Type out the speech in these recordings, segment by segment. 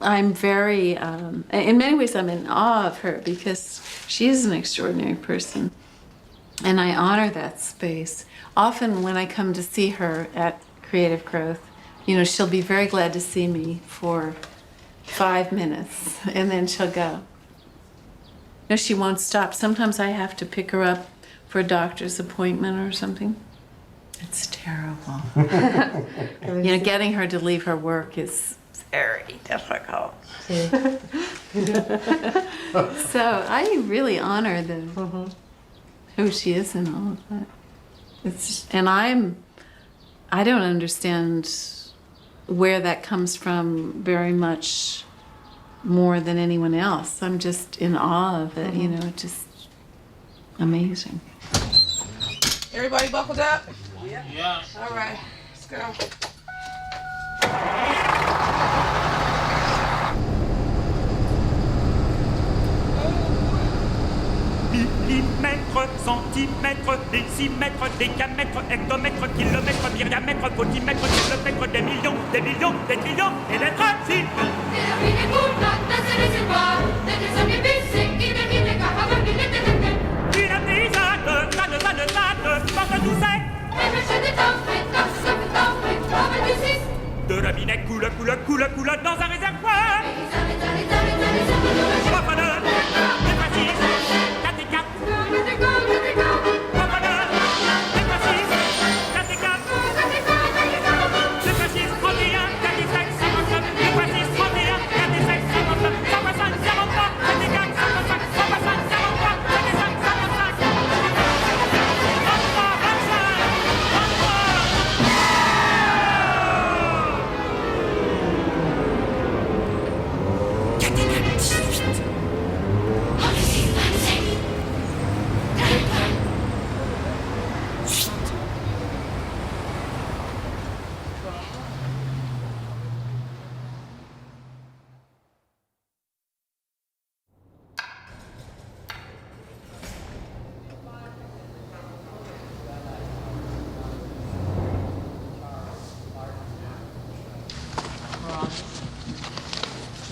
I'm very, in many ways I'm in awe of her because she is an extraordinary person. And I honor that space. Often when I come to see her at Creative Growth, you know, she'll be very glad to see me for 5 minutes and then she'll go. No, she won't stop. Sometimes I have to pick her up for a doctor's appointment or something. It's terrible. You know, getting her to leave her work is very difficult. So I really honor who she is in all of that. I don't understand where that comes from very much more than anyone else. I'm just in awe of it, you know, just amazing. Everybody buckled up? Yeah. All right, let's go. Millimètres, centimètres, décimètres, décamètres, hectomètres, kilomètres, myriamètres, potimètres, kilomètres, des millions, des trillions et des tracines. Une brisade, vanne, porte tout sec. De la vinette coule dans un réservoir. Profaneur, des précises, 4 et 4. Profaneur, des précises, 4 et 4. Des précises, 31, 4 et 5, 59. Des précises, 31, 4 et 5, 59. 160, 43, 4 et 4, 160, 160, 43, 4 et 5, 55. 33, 25,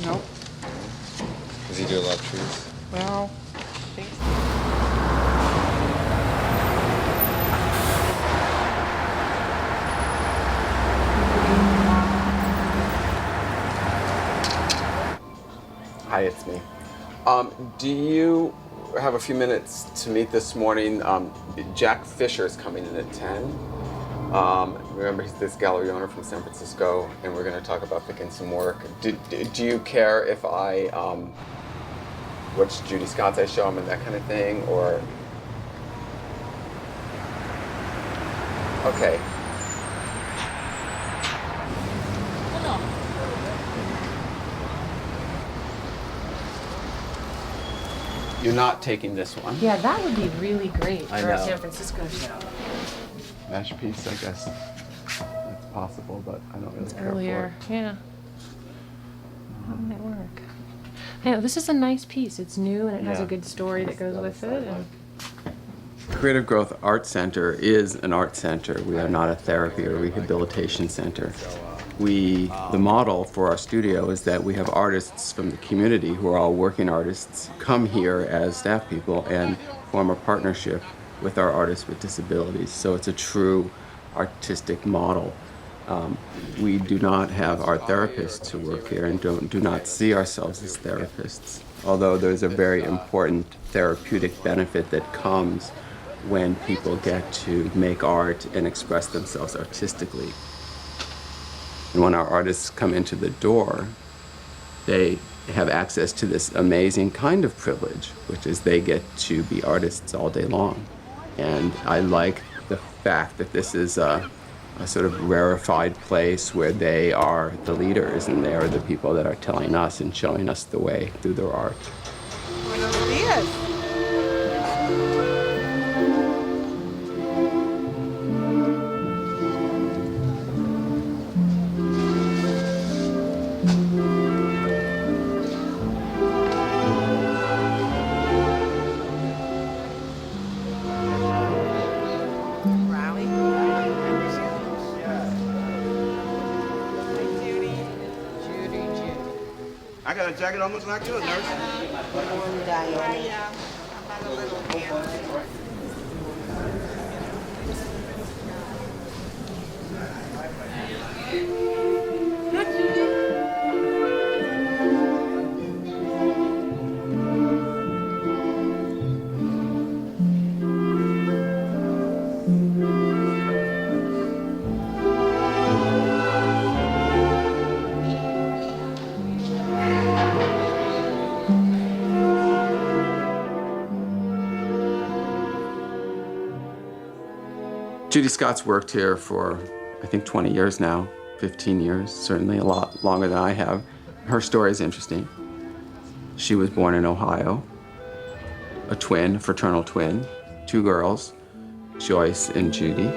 Nope. Does he do a lot of trees? Well, I think so. Hi, it's me. Do you have a few minutes to meet this morning? Jack Fisher's coming in at 10. Remember, he's this gallery owner from San Francisco, and we're going to talk about picking some work. Do you care if I watch Judith Scott's I show him and that kind of thing, or? Okay. You're not taking this one. Yeah, that would be really great I for a know. San Francisco show. Masterpiece, I guess. It's possible, but I don't really care Earlier, for it. yeah. How did it work? Yeah, this is a nice piece. It's new and it has a Yeah. good story that goes with it. And Creative Growth Art Center is an art center. We are not a therapy or rehabilitation center. The model for our studio is that we have artists from the community who are all working artists come here as staff people and form a partnership with our artists with disabilities. So it's a true artistic model. We do not have art therapists who work here and do not see ourselves as therapists, although there's a very important therapeutic benefit that comes when people get to make art and express themselves artistically. And when our artists come into the door, they have access to this amazing kind of privilege, which is they get to be artists all day long. And I like the fact that this is a sort of rarefied place where they are the leaders and they are the people that are telling us and showing us the way through their art. Buenos dias. Rally. Hi, Judy. Judy. I got a jacket almost like yours, nurse. Yeah, I'm not a little hand. Judith Scott's worked here for, I think, 20 years now, 15 years, certainly a lot longer than I have. Her story is interesting. She was born in Ohio, a twin, fraternal twin, 2 girls, Joyce and Judy.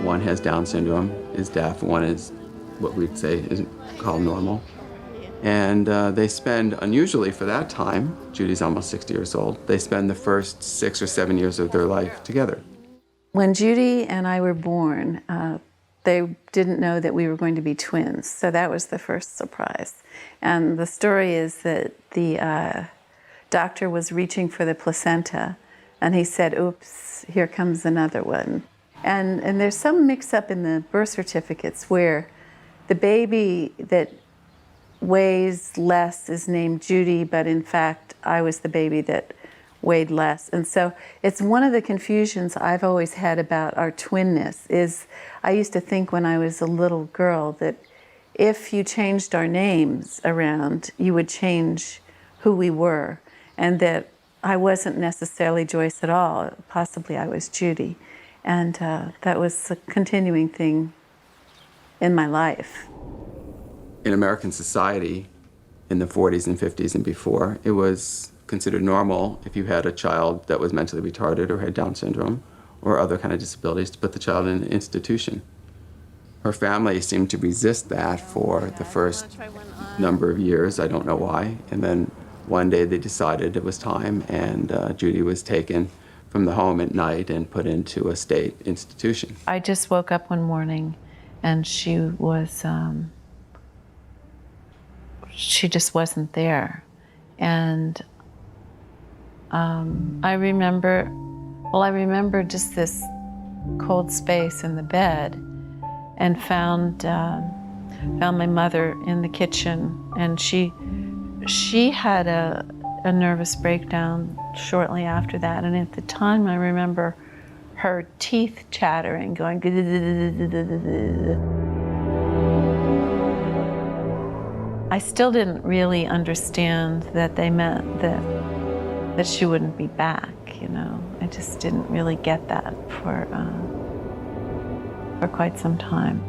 One has Down syndrome, is deaf, one is what we'd say is called normal. And they spend, unusually for that time, Judy's almost 60 years old, they spend the first 6 or 7 years of their life together. When Judy and I were born, they didn't know that we were going to be twins, so that was the first surprise. And the story is that the doctor was reaching for the placenta, and he said, oops, here comes another one. And there's some mix-up in the birth certificates where the baby that weighs less is named Judy, but in fact, I was the baby that weighed less. And so it's one of the confusions I've always had about our twinness is I used to think when I was a little girl that if you changed our names around, you would change who we were, and that I wasn't necessarily Joyce at all. Possibly I was Judy. And that was a continuing thing in my life. In American society, in the 40s and 50s and before, it was considered normal if you had a child that was mentally retarded or had Down syndrome or other kind of disabilities to put the child in an institution. Her family seemed to resist that for the first number of years, I don't know why, and then one day they decided it was time, and Judy was taken from the home at night and put into a state institution. I just woke up one morning and she just wasn't there. And I remember just this cold space in the bed, and found my mother in the kitchen, and she had a nervous breakdown shortly after that. And at the time, I remember her teeth chattering, going. I still didn't really understand that they meant that she wouldn't be back, you know. I just didn't really get that for quite some time.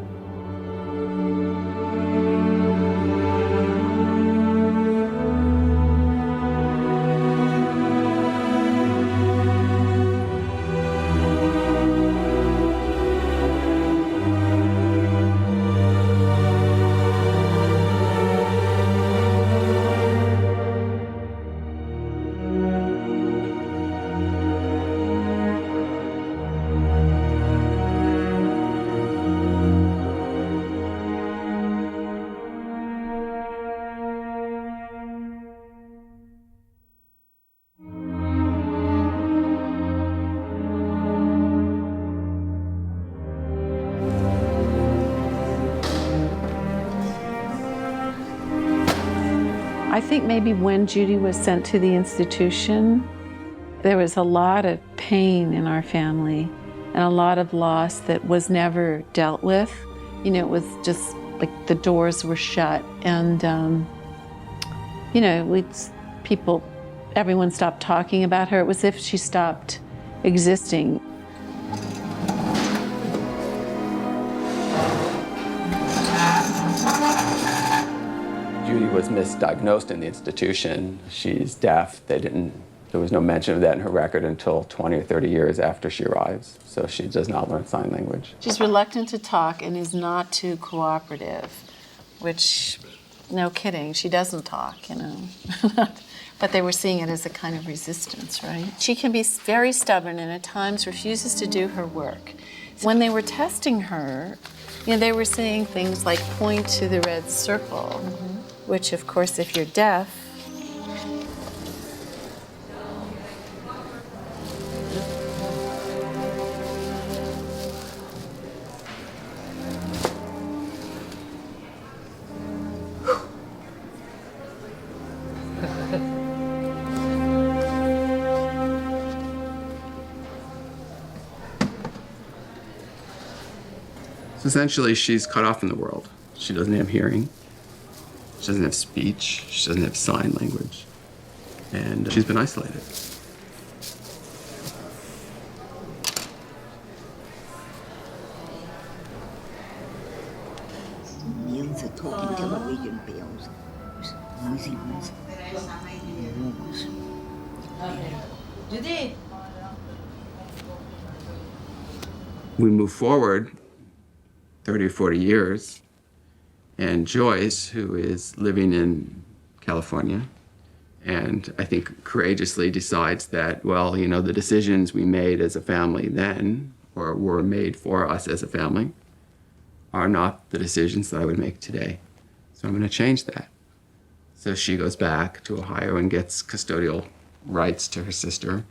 I think maybe when Judy was sent to the institution, there was a lot of pain in our family and a lot of loss that was never dealt with. You know, it was just like the doors were shut, and you know, everyone stopped talking about her. It was as if she stopped existing. Judy was misdiagnosed in the institution. She's deaf. There was no mention of that in her record until 20 or 30 years after she arrives. So she does not learn sign language. She's reluctant to talk and is not too cooperative, which, no kidding, she doesn't talk, you know. But they were seeing it as a kind of resistance, right? She can be very stubborn and at times refuses to do her work. When they were testing her You know, they were saying things like point to the red circle, which of course, if you're deaf, So essentially, she's cut off from the world. She doesn't have hearing. She doesn't have speech. She doesn't have sign language. And she's been isolated. Między tokiem television bills. Judith. We move forward 30 or 40 years, and Joyce, who is living in California, and I think courageously decides that, well, you know, the decisions we made as a family then, or were made for us as a family, are not the decisions that I would make today. So I'm going to change that. So she goes back to Ohio and gets custodial rights to her sister.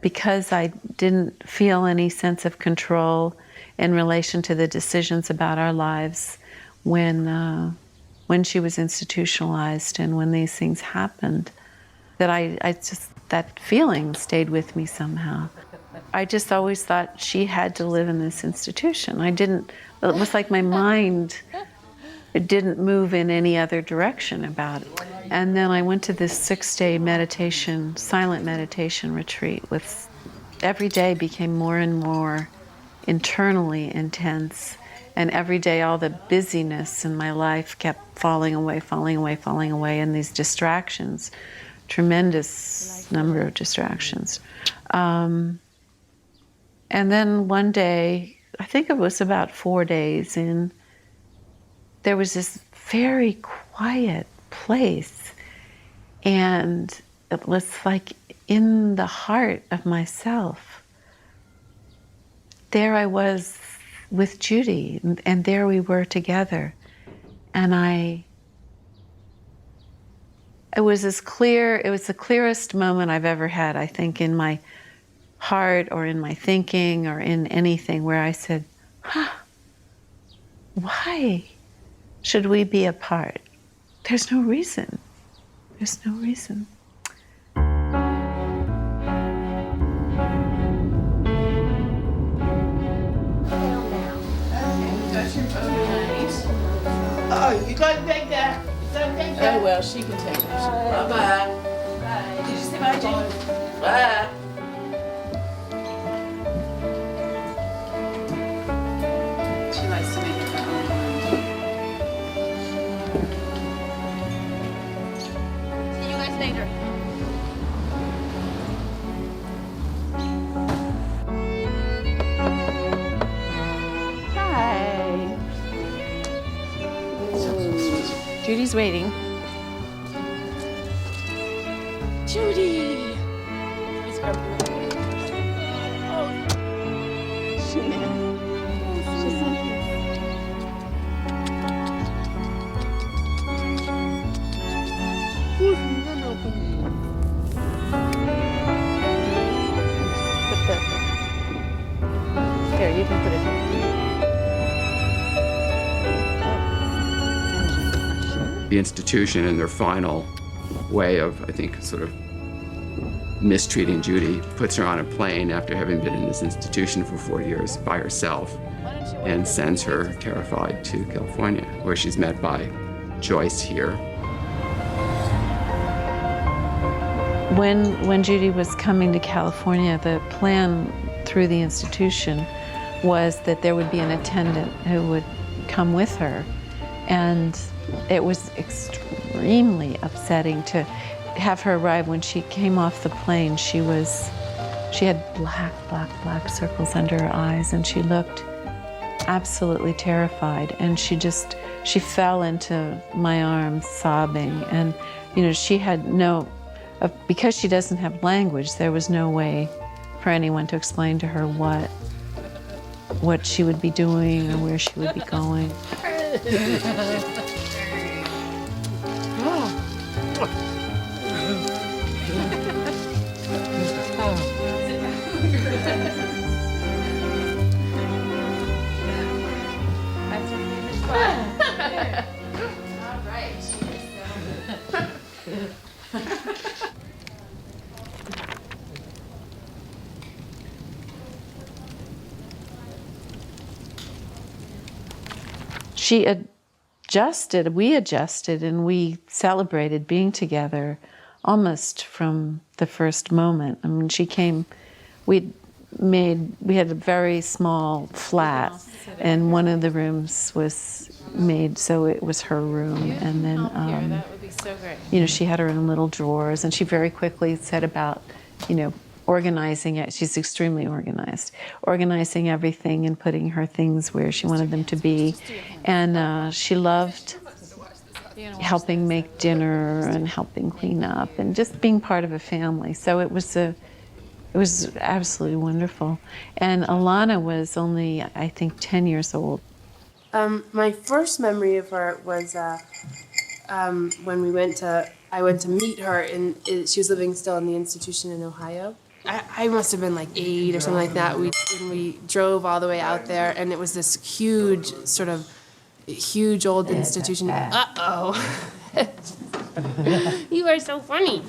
because I didn't feel any sense of control in relation to the decisions about our lives when she was institutionalized and when these things happened, that I just, that feeling stayed with me somehow. I just always thought she had to live in this institution. It was like my mind, it didn't move in any other direction about it. And then I went to this 6-day meditation, silent meditation retreat with, every day became more and more internally intense. And every day all the busyness in my life kept falling away, and these distractions, tremendous number of distractions. And then one day, I think it was about 4 days in, there was this very quiet place, and it was like in the heart of myself. There I was with Judy, and there we were together, and it was as clear, it was the clearest moment I've ever had, I think, in my heart or in my thinking or in anything, where I said, why should we be apart? There's no reason. There's no reason. Oh, you gonna take that? You gonna take that? Oh, well, she can take it. Bye-bye. Did you see my Judy? Bye. She likes to make it her own. See you guys later. Hi. Judy's waiting. Judy! Here, you can put it here. The institution in their final way of, I think, sort of mistreating Judy puts her on a plane after having been in this institution for 4 years by herself and sends her terrified to California, where she's met by Joyce here. When Judy was coming to California, the plan through the institution was that there would be an attendant who would come with her. And it was extremely upsetting to have her arrive. When she came off the plane, she had black circles under her eyes, and she looked absolutely terrified. And she fell into my arms sobbing. And, you know, she had because she doesn't have language, there was no way for anyone to explain to her what what she would be doing or where she would be going. We adjusted, and we celebrated being together almost from the first moment. I mean, she came, we had a very small flat, and one of the rooms was made so it was her room, and then, that would be so great. you know, she had her own little drawers, and she very quickly said about, you know, organizing it. She's extremely organized. Organizing everything and putting her things where she wanted them to be. And she loved helping make dinner and helping clean up and just being part of a family. So it was absolutely wonderful. And Alana was only, I think, 10 years old. My first memory of her was when I went to meet her, she was living still in the institution in Ohio. I must have been like 8 or something like that. We drove all the way out there, and it was this huge old institution. Uh-oh. You are so funny.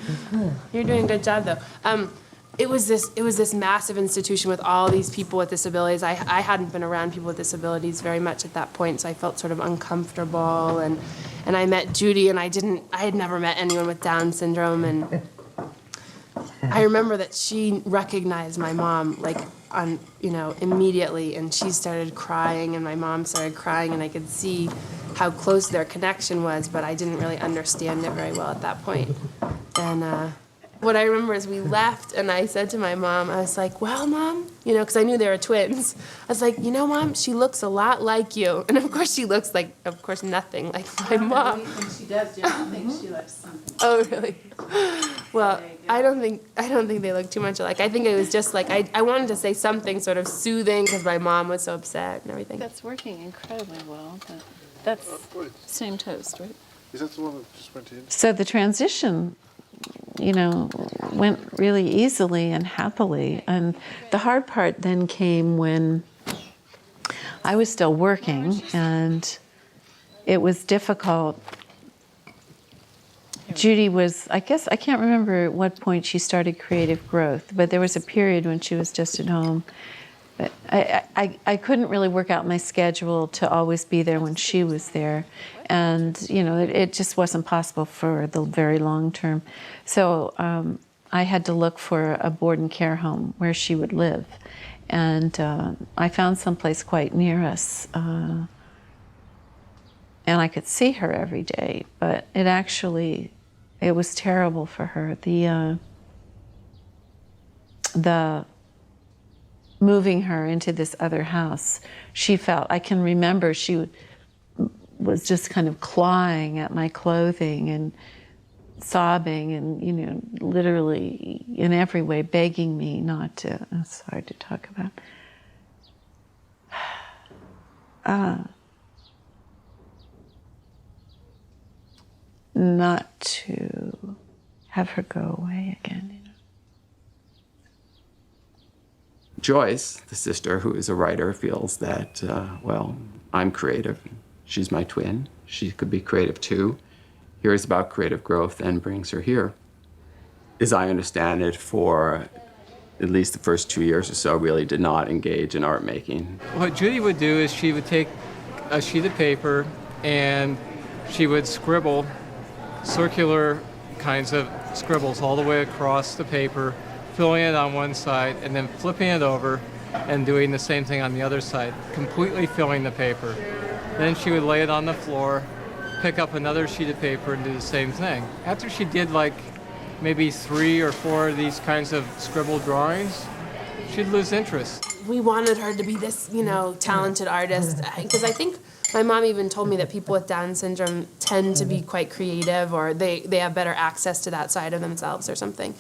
You're doing a good job, though. It was this massive institution with all these people with disabilities. I hadn't been around people with disabilities very much at that point, so I felt sort of uncomfortable. And I met Judy, and I had never met anyone with Down syndrome, and I remember that she recognized my mom, like, immediately, and she started crying, and my mom started crying, and I could see how close their connection was, but I didn't really understand it very well at that point. And what I remember is we left, and I said to my mom, I was like, well, Mom, because I knew they were twins. I was like, Mom, she looks a lot like you. And of course she looks like, nothing like my mom. When she does, you don't think she looks something. Oh, really? Well, I don't think they look too much alike. I think it was just like, I wanted to say something sort of soothing because my mom was so upset and everything. That's working incredibly well. But that's same toast, right? Is that the one that just went in? So the transition, went really easily and happily. And the hard part then came when I was still working, and it was difficult. Judy was, I can't remember at what point she started creative growth, but there was a period when she was just at home. But I couldn't really work out my schedule to always be there when she was there. And, it just wasn't possible for the very long term. So I had to look for a board and care home where she would live. And I found someplace quite near us. And I could see her every day, but it was terrible for her. The moving her into this other house, I can remember she was just kind of clawing at my clothing and sobbing and, literally in every way begging me not to, it's hard to talk about, not to have her go away again. Joyce, the sister who is a writer, feels that, I'm creative. She's my twin. She could be creative too. Hears about creative growth and brings her here. As I understand it, for at least the first 2 years or so, really did not engage in art making. What Judy would do is she would take a sheet of paper and she would scribble circular kinds of scribbles all the way across the paper, filling it on one side and then flipping it over and doing the same thing on the other side, completely filling the paper. Then she would lay it on the floor, pick up another sheet of paper and do the same thing. After she did maybe 3 or 4 of these kinds of scribbled drawings, she'd lose interest. We wanted her to be this, talented artist, because I think my mom even told me that people with Down syndrome tend to be quite creative, or they have better access to that side of themselves or something.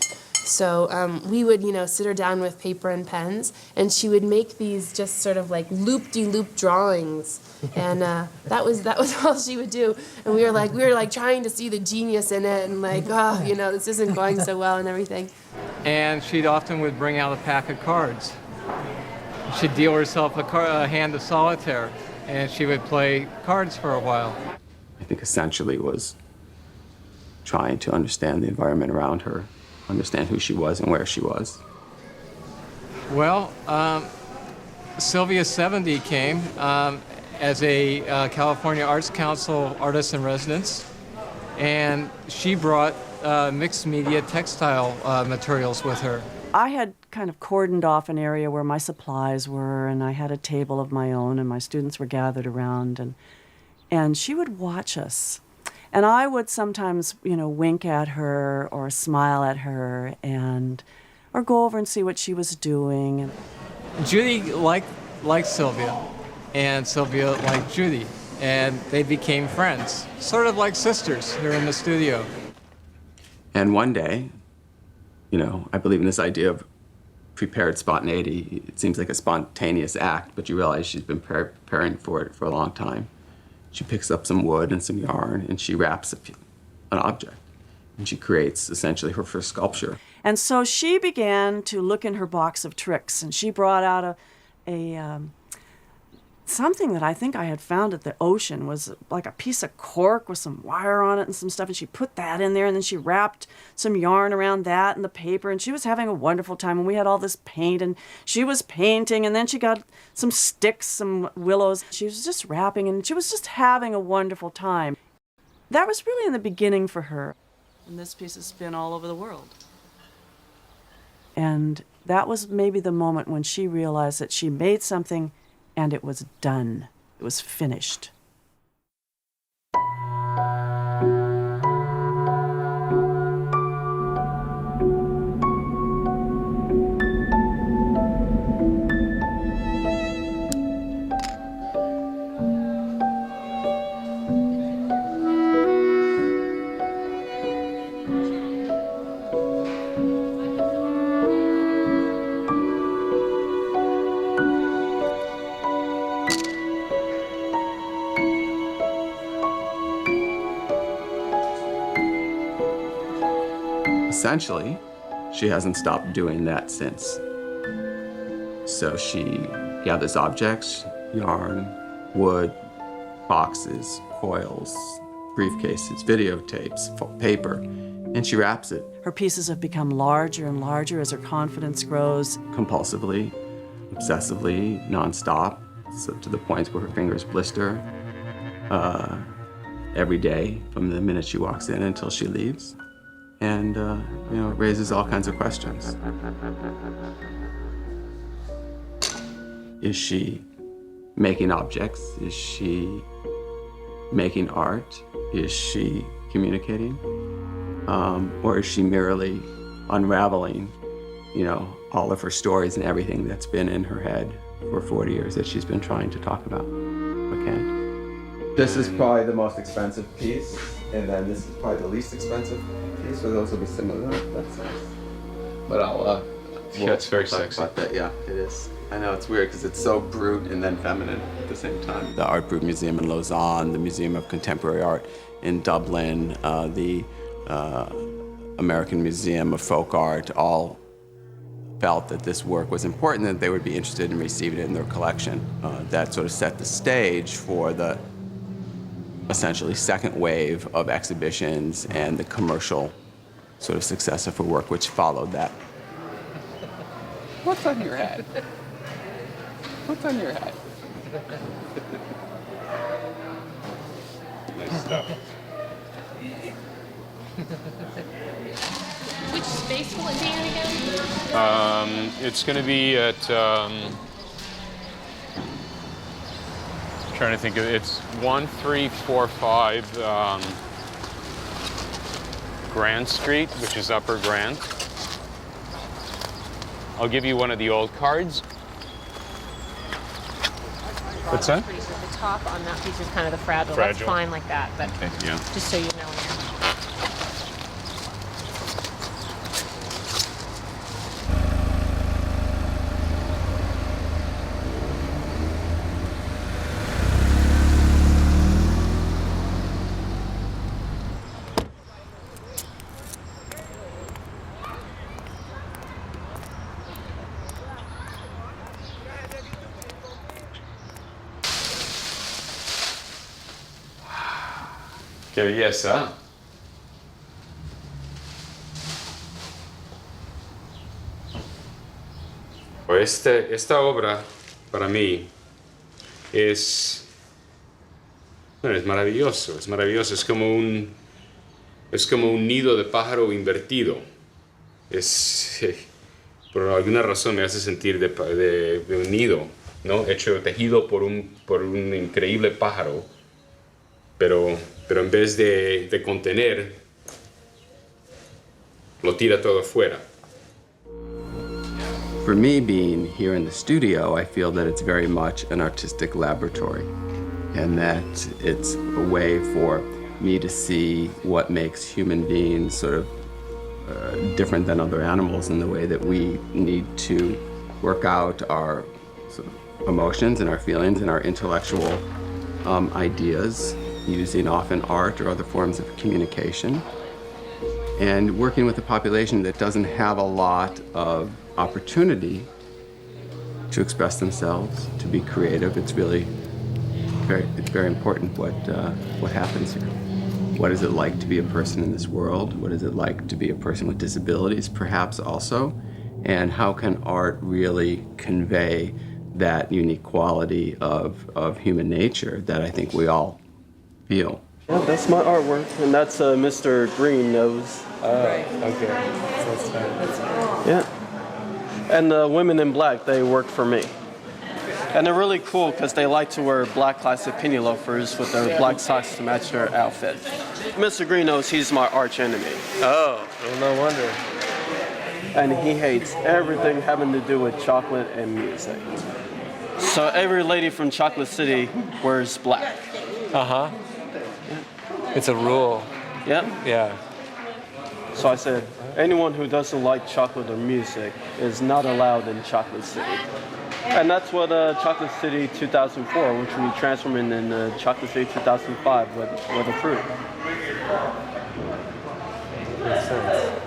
So we would, sit her down with paper and pens, and she would make these just sort of like loop-de-loop drawings, and that was all she would do. And we were like trying to see the genius in it, and like, this isn't going so well and everything. And she'd often would bring out a pack of cards. She'd deal herself a hand of solitaire, and she would play cards for a while. I think essentially was trying to understand the environment around her, understand who she was and where she was. Well, Sylvia 70 came as a California Arts Council artist in residence, and she brought mixed media textile materials with her. I had kind of cordoned off an area where my supplies were, and I had a table of my own, and my students were gathered around, and she would watch us. And I would sometimes, wink at her or smile at her or go over and see what she was doing. Judy liked Sylvia, and Sylvia liked Judy, and they became friends, sort of like sisters here in the studio. And one day, I believe in this idea of prepared spontaneity. It seems like a spontaneous act, but you realize she's been preparing for it for a long time. She picks up some wood and some yarn, and she wraps an object. And she creates, essentially, her first sculpture. And so she began to look in her box of tricks, and she brought out something that I think I had found at the ocean, was like a piece of cork with some wire on it and some stuff, and she put that in there, and then she wrapped some yarn around that and the paper, and she was having a wonderful time, and we had all this paint, and she was painting, and then she got some sticks, some willows. She was just wrapping, and she was just having a wonderful time. That was really in the beginning for her. And this piece has been all over the world. And that was maybe the moment when she realized that she made something and it was done. It was finished. Essentially, she hasn't stopped doing that since. So she gathers objects, yarn, wood, boxes, coils, briefcases, videotapes, paper, and she wraps it. Her pieces have become larger and larger as her confidence grows. Compulsively, obsessively, nonstop, so to the point where her fingers blister every day from the minute she walks in until she leaves. And, it raises all kinds of questions. Is she making objects? Is she making art? Is she communicating? Or is she merely unraveling, all of her stories and everything that's been in her head for 40 years that she's been trying to talk about, but can't? This is probably the most expensive piece, and then this is probably the least expensive piece, so those will be similar. That's nice. But I'll, yeah, it's very talk sexy. about that. Yeah, it is. I know, it's weird because it's so brute and then feminine at the same time. The Art Brut Museum in Lausanne, the Museum of Contemporary Art in Dublin, the American Museum of Folk Art, all felt that this work was important, that they would be interested in receiving it in their collection. That sort of set the stage for the essentially second wave of exhibitions and the commercial sort of success of her work, which followed that. What's on your head? What's on your head? Nice stuff. Which space will it be in again? It's going to be at, trying to think of it, it's 1345 Grand Street, which is Upper Grand. I'll give you one of the old cards. What's that? Pretty sure the top on that piece is kind of the fragile. Fragile. That's fine like that, but Okay, yeah. just so you know. Qué belleza. Esta obra, para mí, es maravilloso, es maravilloso. Es como un nido de pájaro invertido. Por alguna razón me hace sentir de un nido, ¿no? Tejido por un increíble pájaro, pero en vez de contener, lo tira todo afuera. For me, being here in the studio, I feel that it's very much an artistic laboratory, and that it's a way for me to see what makes human beings sort of different than other animals in the way that we need to work out our sort of emotions and our feelings and our intellectual ideas using often art or other forms of communication, and working with a population that doesn't have a lot of opportunity to express themselves, to be creative. It's really very important what happens here. What is it like to be a person in this world? What is it like to be a person with disabilities, perhaps also? And how can art really convey that unique quality of human nature that I think we all feel? Yeah, that's my artwork, and that's Mr. Green Nose. Okay. So that's fine. Yeah. And the women in black, they work for me. And they're really cool because they like to wear black classic penny loafers with their black socks to match their outfit. Mr. Green Nose, he's my arch enemy. Oh, well, no wonder. And he hates everything having to do with chocolate and music. So every lady from Chocolate City wears black. Uh-huh. Yeah. It's a rule. Yep. Yeah. So I said, anyone who doesn't like chocolate or music is not allowed in Chocolate City. And that's what Chocolate City 2004, which we transformed in Chocolate City 2005, would approve. Makes sense.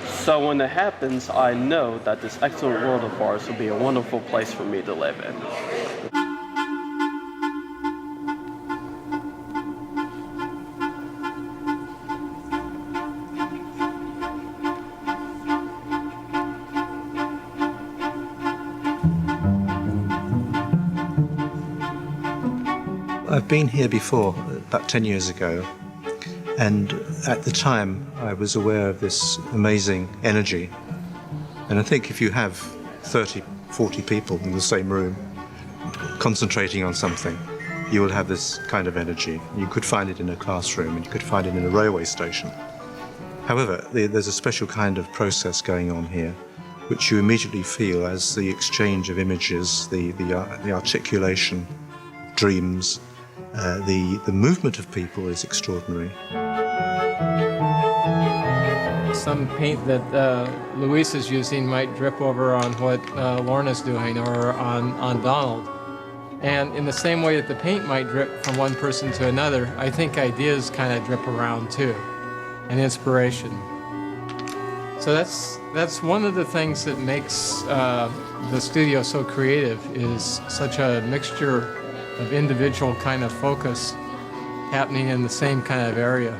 So when it happens, I know that this excellent world of ours will be a wonderful place for me to live in. I've been here before, about 10 years ago, and at the time I was aware of this amazing energy. And I think if you have 30, 40 people in the same room concentrating on something, you will have this kind of energy. You could find it in a classroom, and you could find it in a railway station. However, there's a special kind of process going on here, which you immediately feel as the exchange of images, the articulation, dreams, the movement of people is extraordinary. Some paint that Luis is using might drip over on what Lorna's doing or on Donald. And in the same way that the paint might drip from one person to another, I think ideas kind of drip around too, and inspiration. So that's one of the things that makes the studio so creative, is such a mixture of individual kind of focus happening in the same kind of area.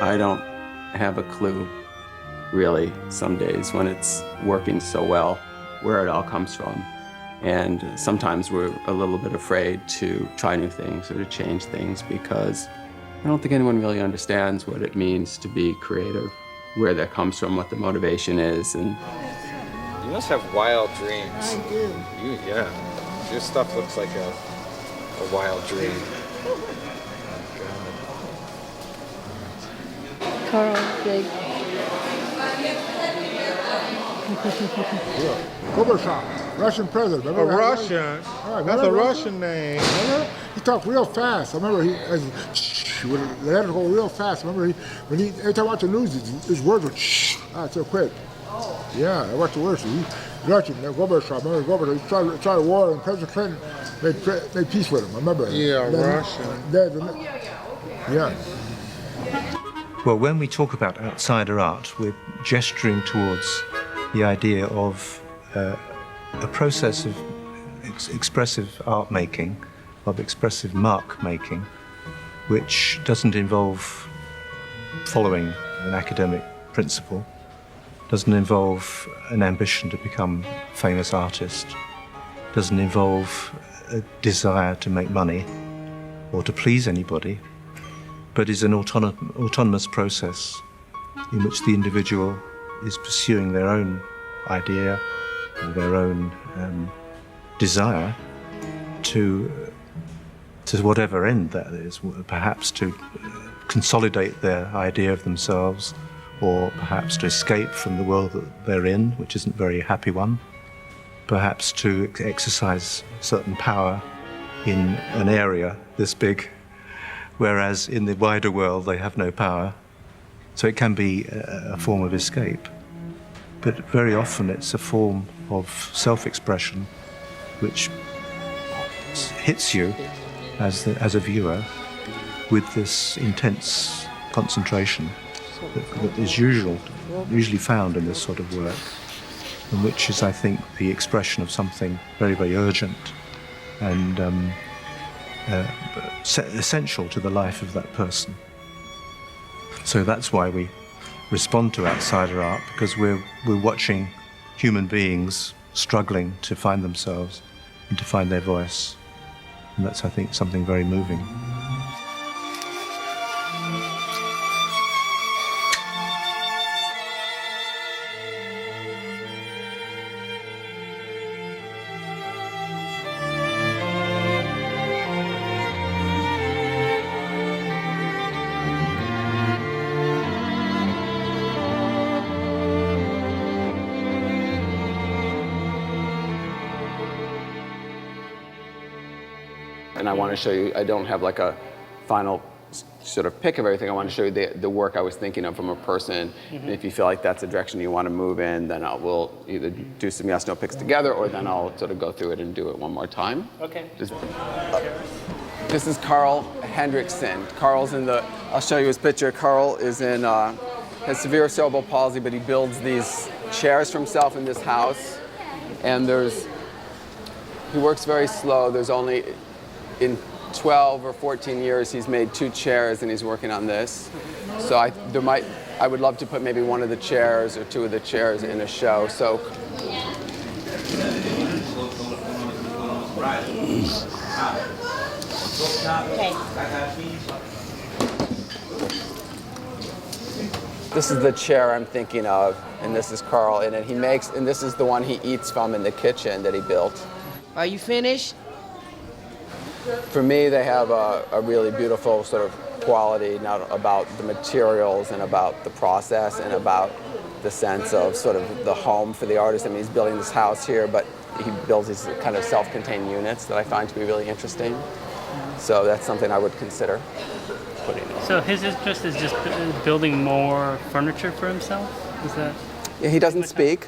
I don't have a clue, really, some days when it's working so well, where it all comes from. And sometimes we're a little bit afraid to try new things or to change things because I don't think anyone really understands what it means to be creative, where that comes from, what the motivation is. And you must have wild dreams. I do. Yeah. Your stuff looks like a wild dream. Carl, big. Cover shot. Russian president. A Remember that? Russian? Right, That's a remember? Russian name. Remember? He talked real fast. I remember he would let it go real fast. Remember every time I watch the news, his words were so quick. Yeah, I watched the words. Russian, Gorbachev, remember Gorbachev, he tried a war, and President Clinton made peace with him. I remember. Yeah, Russian. Yeah. Well, when we talk about outsider art, we're gesturing towards the idea of a process of expressive art making, of expressive mark making, which doesn't involve following an academic principle, doesn't involve an ambition to become a famous artist, doesn't involve a desire to make money or to please anybody, but is an autonomous process in which the individual is pursuing their own idea or their own desire to whatever end that is, perhaps to consolidate their idea of themselves, or perhaps to escape from the world that they're in, which isn't a very happy one, perhaps to exercise certain power in an area this big, whereas in the wider world they have no power. So it can be a form of escape. But very often it's a form of self-expression which hits you as a viewer with this intense concentration that is usually found in this sort of work, and which is, I think, the expression of something very, very urgent and essential to the life of that person. So that's why we respond to outsider art, because we're watching human beings struggling to find themselves and to find their voice. And that's, I think, something very moving. And I want to show you, I don't have like a final sort of pick of everything. I want to show you the work I was thinking of from a person. And if you feel like that's a direction you want to move in, then we'll either do some yes, no picks together, or then I'll sort of go through it and do it one more time. Okay. This is Carl Hendrickson. Carl's I'll show you his picture. Carl is has severe cerebral palsy, but he builds these chairs for himself in this house. And he works very slow. There's only, in 12 or 14 years, he's made 2 chairs, and he's working on this. So I would love to put maybe one of the chairs or 2 of the chairs in a show. So. This is the chair I'm thinking of, and this is Carl, and this is the one he eats from in the kitchen that he built. Are you finished? For me, they have a really beautiful sort of quality, not about the materials and about the process and about the sense of sort of the home for the artist. I mean, he's building this house here, but he builds these kind of self-contained units that I find to be really interesting. So that's something I would consider putting in. So his interest is just building more furniture for himself? Is that? Yeah, he doesn't speak,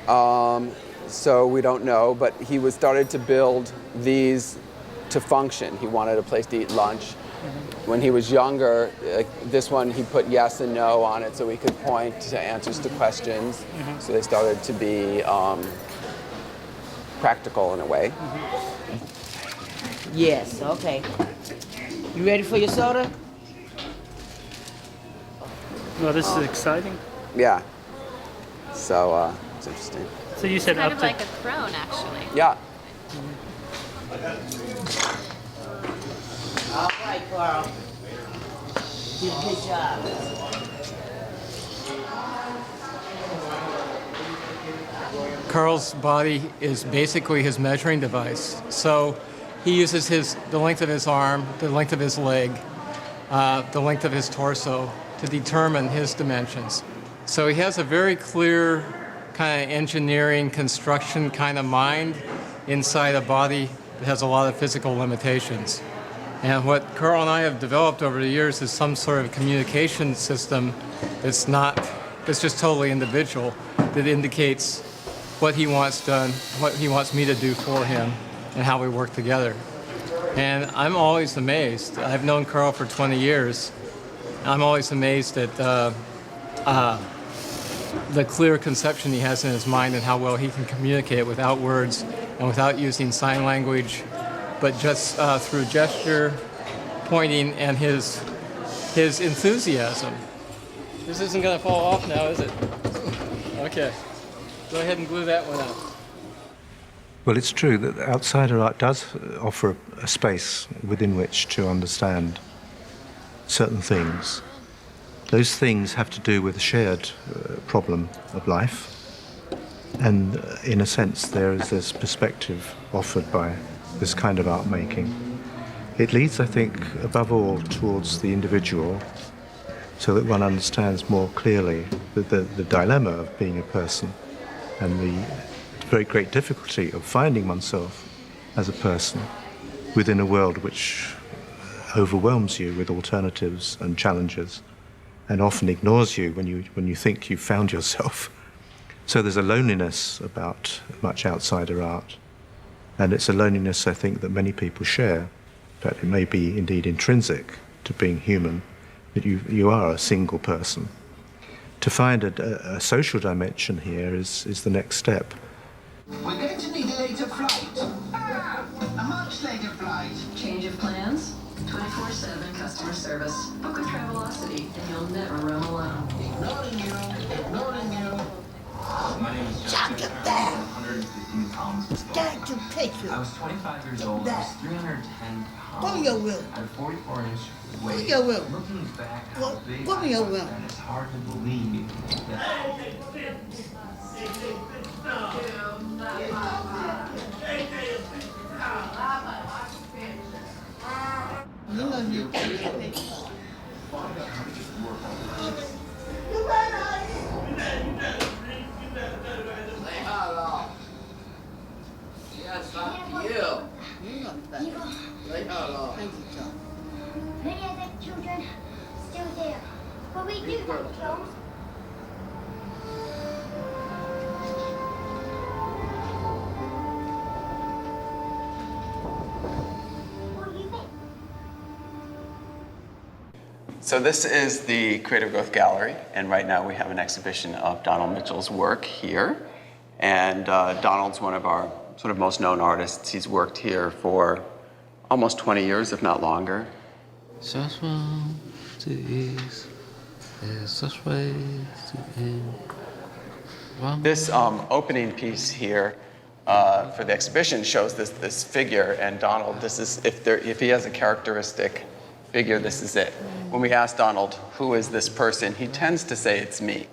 so we don't know, but he was started to build these to function. He wanted a place to eat lunch. When he was younger, this one, he put yes and no on it so we could point to answers to questions. So they started to be practical in a way. Yes, okay. You ready for your soda? Well, this is exciting. Yeah. So it's interesting. So you said kind up of to... like a throne, actually. Yeah. All right, Carl. You did a good job. Carl's body is basically his measuring device. So he uses the length of his arm, the length of his leg, the length of his torso to determine his dimensions. So he has a very clear kind of engineering, construction kind of mind inside a body that has a lot of physical limitations. And what Carl and I have developed over the years is some sort of communication system that's just totally individual, that indicates what he wants done, what he wants me to do for him, and how we work together. And I'm always amazed. I've known Carl for 20 years. I'm always amazed at the clear conception he has in his mind and how well he can communicate without words and without using sign language, but just through gesture, pointing, and his enthusiasm. This isn't going to fall off now, is it? Okay. Go ahead and glue that one up. Well, it's true that outsider art does offer a space within which to understand certain things. Those things have to do with a shared problem of life. And in a sense, there is this perspective offered by this kind of art making. It leads, I think, above all towards the individual, so that one understands more clearly the dilemma of being a person and the very great difficulty of finding oneself as a person within a world which overwhelms you with alternatives and challenges and often ignores you when you think you've found yourself. So there's a loneliness about much outsider art, and it's a loneliness I think that many people share. In fact, it may be indeed intrinsic to being human, that you are a single person. To find a social dimension here is the next step. We're going to need a later flight. A much later flight. Change of plans? 24/7 customer service. Book with Travelocity and you'll never roam alone. Ignoring you. My name is Judith there. 115 pounds. Got to picture. I was 25 years old. I was 310 pounds. Go to your room. I had 44-inch Go waist. to your room. Looking back, how big Go to your room. and it's hard to believe that. You know you Many of the children still there, but we do have clothes. What do you think? So this is the Creative Growth Gallery, and right now we have an exhibition of Donald Mitchell's work here. And Donald's one of our sort of most known artists. He's worked here for almost 20 years, if not longer. Just from to east, there's such ways to end. This opening piece here for the exhibition shows this figure, and Donald, this is if he has a characteristic figure, this is it. When we ask Donald, who is this person, he tends to say it's me.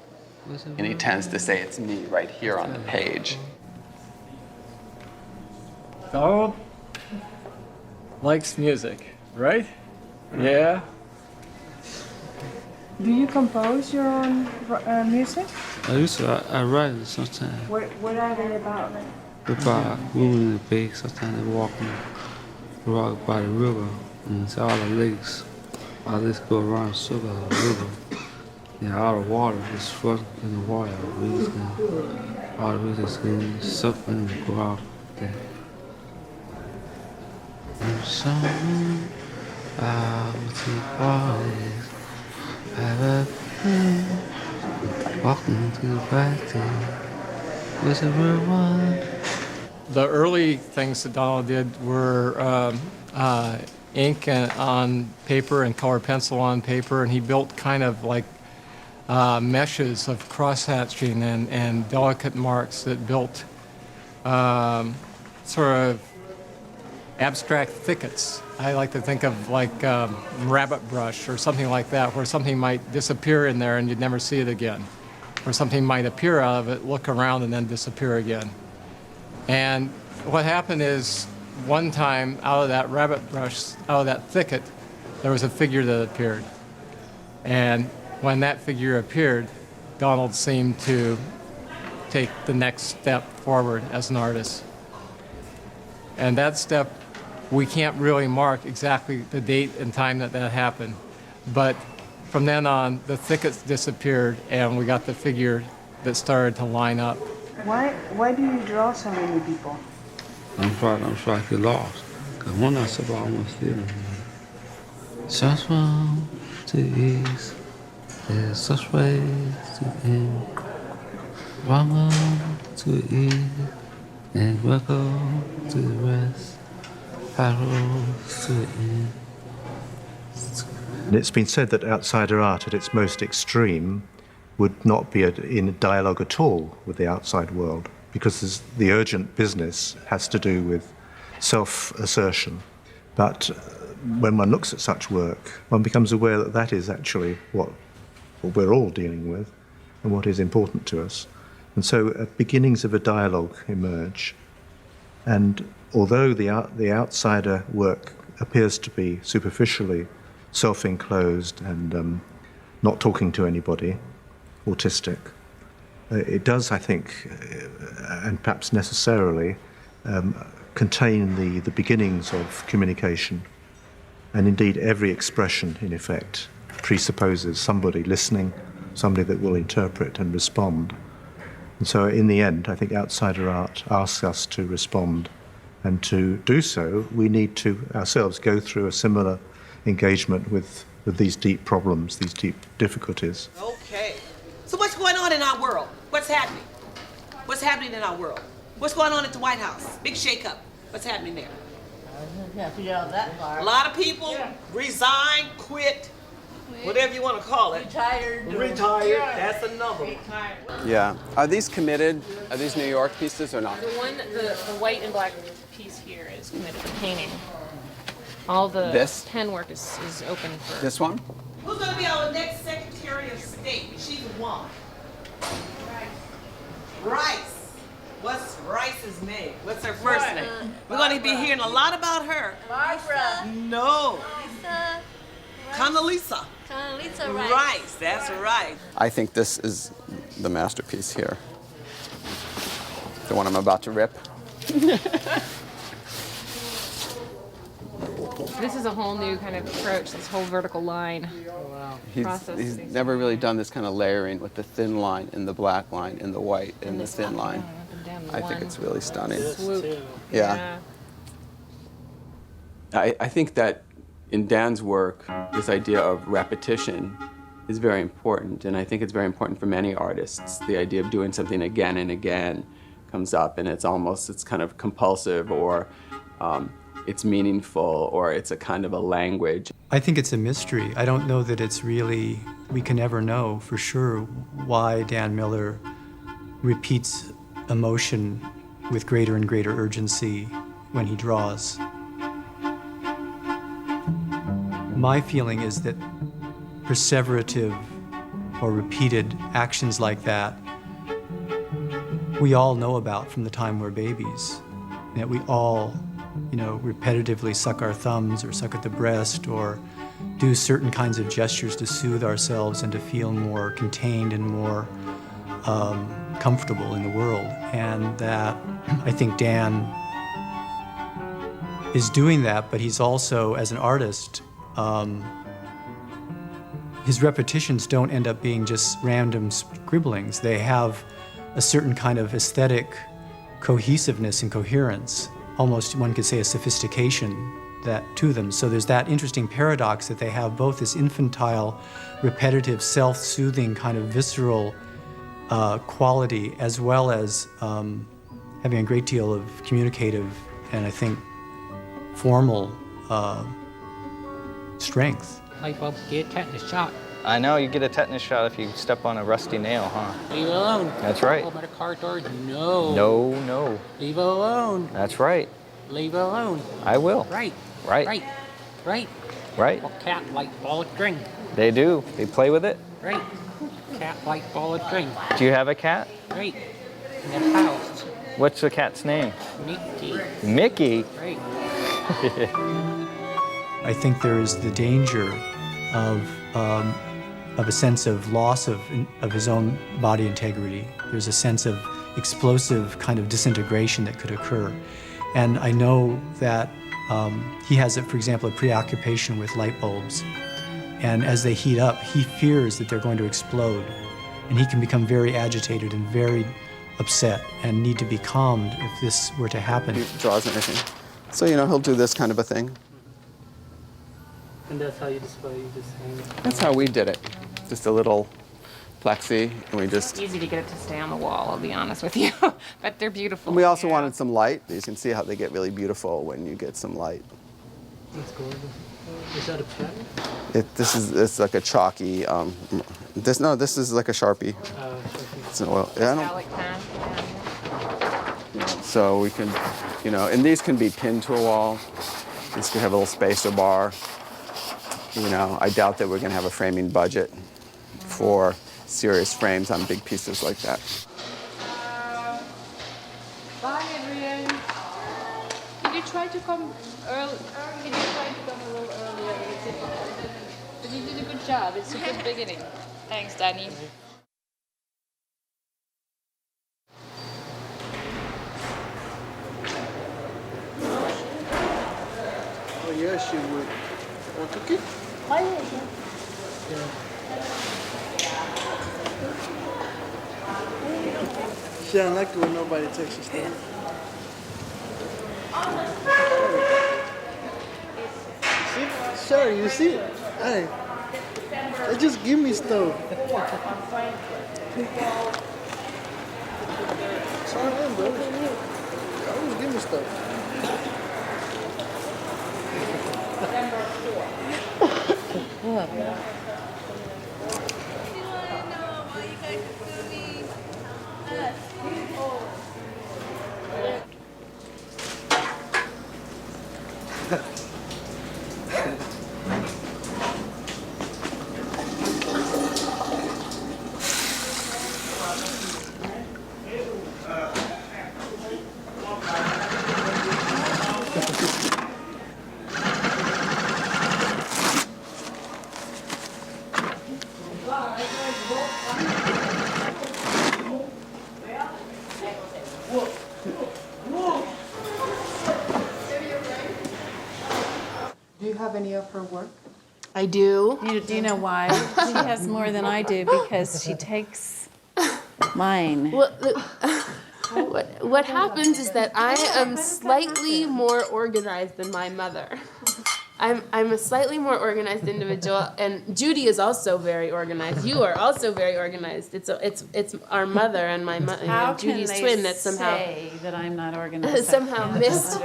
And he tends to say it's me right here on the page. Donald likes music, right? Yeah. Do you compose your own music? I write it sometimes. What are they about? About moving the big, sometimes they walk by the river, and it's all the lakes. All this go around circle the river. Yeah, all the water is flooding in the water. All the rivers can suck and go out there. And some out to parties, walking to the back there. Was a real one. The early things that Donald did were ink on paper and color pencil on paper, and he built kind of like meshes of cross-hatching and delicate marks that built sort of abstract thickets. I like to think of like rabbit brush or something like that, where something might disappear in there and you'd never see it again. Or something might appear out of it, look around, and then disappear again. And what happened is, one time, out of that rabbit brush, out of that thicket, there was a figure that appeared. And when that figure appeared, Donald seemed to take the next step forward as an artist. And that step, we can't really mark exactly the date and time that that happened. But from then on, the thickets disappeared and we got the figure that started to line up. Why do you draw so many people? I'm trying to get lost. Because when I said I almost feeling such wrong to ease, there's such ways to end. Wrong to ease, and welcome to the rest. Arrows to end. And it's been said that outsider art at its most extreme would not be in dialogue at all with the outside world, because the urgent business has to do with self-assertion. But when one looks at such work, one becomes aware that that is actually what we're all dealing with and what is important to us. And so beginnings of a dialogue emerge. And although the outsider work appears to be superficially self-enclosed and not talking to anybody, autistic, it does, I think, and perhaps necessarily, contain the beginnings of communication. And indeed, every expression, in effect, presupposes somebody listening, somebody that will interpret and respond. And so in the end, I think outsider art asks us to respond. And to do so, we need to ourselves go through a similar engagement with these deep problems, these deep difficulties. Okay. So what's going on in our world? What's happening? What's happening in our world? What's going on at the White House? Big shakeup. What's happening there? Can't figure out that part. A lot of people resign, quit, whatever you want to call it. Retired. That's another one. Yeah. Are these committed? Are these New York pieces or not? The white and black piece here is committed to painting. All the pen work is open for... This one? Who's going to be our next Secretary of State? She's a woman. Rice. What's Rice's name? What's her first name? We're going to be hearing a lot about her. Barbara. No. Lisa. Condoleezza. Condoleezza Rice. Rice. That's right. I think this is the masterpiece here. The one I'm about to rip. This is a whole new kind of approach, this whole vertical line process. He's never really done this kind of layering with the thin line and the black line and the white and the thin line. I think it's really stunning. Swoop. Yeah. I think that in Dan's work, this idea of repetition is very important, and I think it's very important for many artists. The idea of doing something again and again comes up, and it's kind of compulsive, or it's meaningful, or it's a kind of a language. I think it's a mystery. I don't know that it's really, we can never know for sure why Dan Miller repeats emotion with greater and greater urgency when he draws. My feeling is that perseverative or repeated actions like that we all know about from the time we're babies. That we all, repetitively suck our thumbs or suck at the breast or do certain kinds of gestures to soothe ourselves and to feel more contained and more comfortable in the world. And that I think Dan is doing that, but he's also, as an artist, his repetitions don't end up being just random scribblings. They have a certain kind of aesthetic cohesiveness and coherence, almost one could say a sophistication to them. So there's that interesting paradox that they have both this infantile, repetitive, self-soothing kind of visceral quality, as well as having a great deal of communicative and I think formal strength. Light bulb get tetanus shot. I know, you get a tetanus shot if you step on a rusty nail, huh? Leave it alone. That's right. Open a car door, no. No. Leave it alone. That's right. Leave it alone. I will. Right. Right. Cat like ball of string. They do. They play with it. Right. Cat like ball of string. Do you have a cat? Right. In the house. What's the cat's name? Mickey. Mickey? Right. I think there is the danger of a sense of loss of his own body integrity. There's a sense of explosive kind of disintegration that could occur. And I know that he has, for example, a preoccupation with light bulbs. And as they heat up, he fears that they're going to explode. And he can become very agitated and very upset and need to be calmed if this were to happen. He draws anything. So, you know, he'll do this kind of a thing. And that's how you display, you just hang it? That's how we did it. Just a little plexi, and we just... It's easy to get it to stay on the wall, I'll be honest with you. But they're beautiful. And we also wanted some light. You can see how they get really beautiful when you get some light. That's gorgeous. Is that a pen? It's like a chalky, this is like a Sharpie. It's an oil. Yeah, Metallic pen. so we can, you know, and these can be pinned to a wall. These could have a little spacer bar. You know, I doubt that we're going to have a framing budget for serious frames on big pieces like that. Bye, Adrian. Did you try to come early? Did you try to come a little earlier? But you did a good job. It's a good beginning. Thanks, Danny. Oh, yeah, she would. Want a cookie? Yeah. She don't like it when nobody takes her stuff. See? Sure, you see it. Hey, they just give me stuff. Sorry, man, bro. They always give me stuff. Do you have any of her work? I do. Do you know why? She has more than I do because she takes mine. Well, what happens is that I am slightly more organized than my mother. I'm a slightly more organized individual, and Judy is also very organized. You are also very organized. It's our mother and my mother, Judy's twin, that somehow say that I'm not organized? somehow missed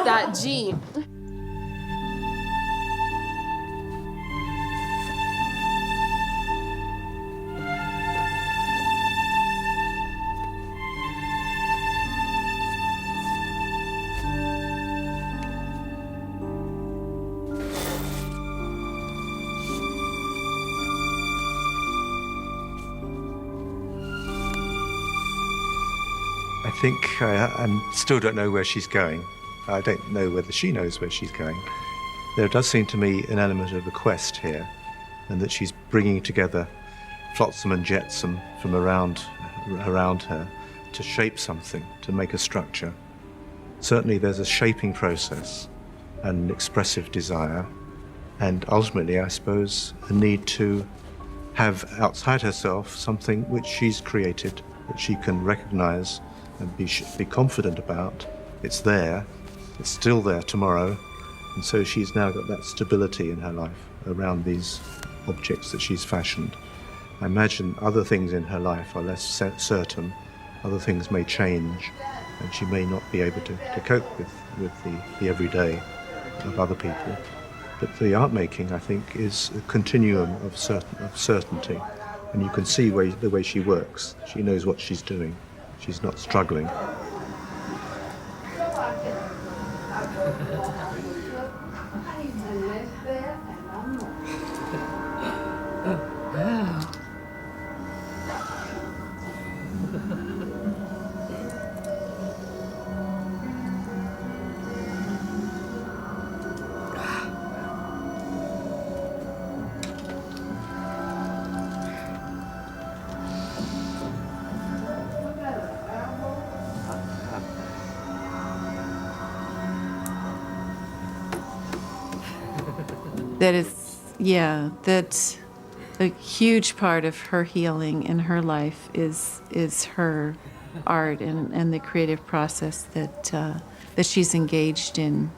that gene. I think I still don't know where she's going. I don't know whether she knows where she's going. There does seem to me an element of a quest here, and that she's bringing together flotsam and jetsam from around her to shape something, to make a structure. Certainly there's a shaping process, an expressive desire, and ultimately, I suppose, a need to have outside herself something which she's created, that she can recognize and be confident about. It's there, it's still there tomorrow, and so she's now got that stability in her life around these objects that she's fashioned. I imagine other things in her life are less certain, other things may change, and she may not be able to cope with the everyday of other people. But the art making, I think, is a continuum of certainty, and you can see the way she works. She knows what she's doing. She's not struggling. that a huge part of her healing in her life is her art and the creative process that she's engaged in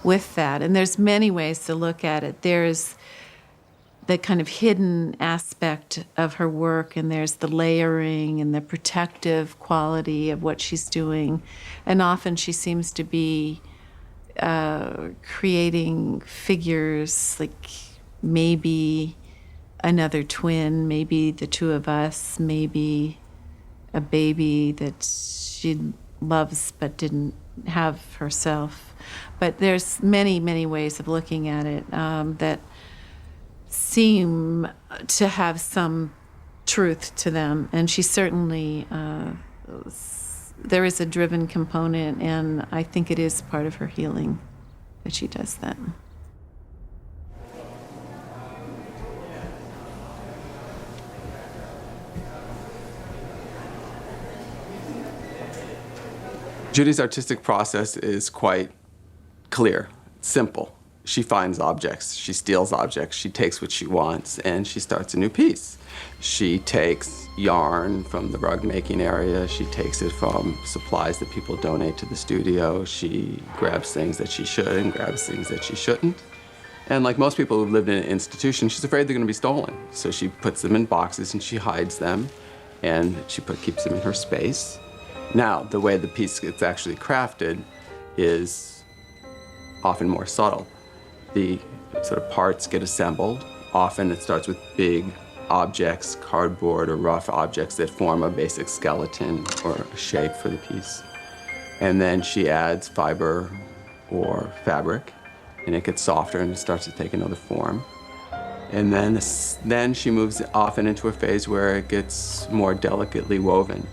with that. And there's many ways to look at it. There's the kind of hidden aspect of her work, and there's the layering and the protective quality of what she's doing. And often she seems to be creating figures like maybe another twin, maybe the two of us, maybe a baby that she loves but didn't have herself. But there's many, many ways of looking at it that seem to have some truth to them. And she certainly, there is a driven component, and I think it is part of her healing that she does that. Judy's artistic process is quite clear, simple. She finds objects, she steals objects, she takes what she wants, and she starts a new piece. She takes yarn from the rug making area, she takes it from supplies that people donate to the studio, she grabs things that she should and grabs things that she shouldn't. And like most people who've lived in an institution, she's afraid they're gonna be stolen. So she puts them in boxes and she hides them, and she keeps them in her space. Now, the way the piece gets actually crafted is often more subtle. The sort of parts get assembled. Often it starts with big objects, cardboard or rough objects that form a basic skeleton or a shape for the piece. And then she adds fiber or fabric, and it gets softer and it starts to take another form. And then she moves often into a phase where it gets more delicately woven.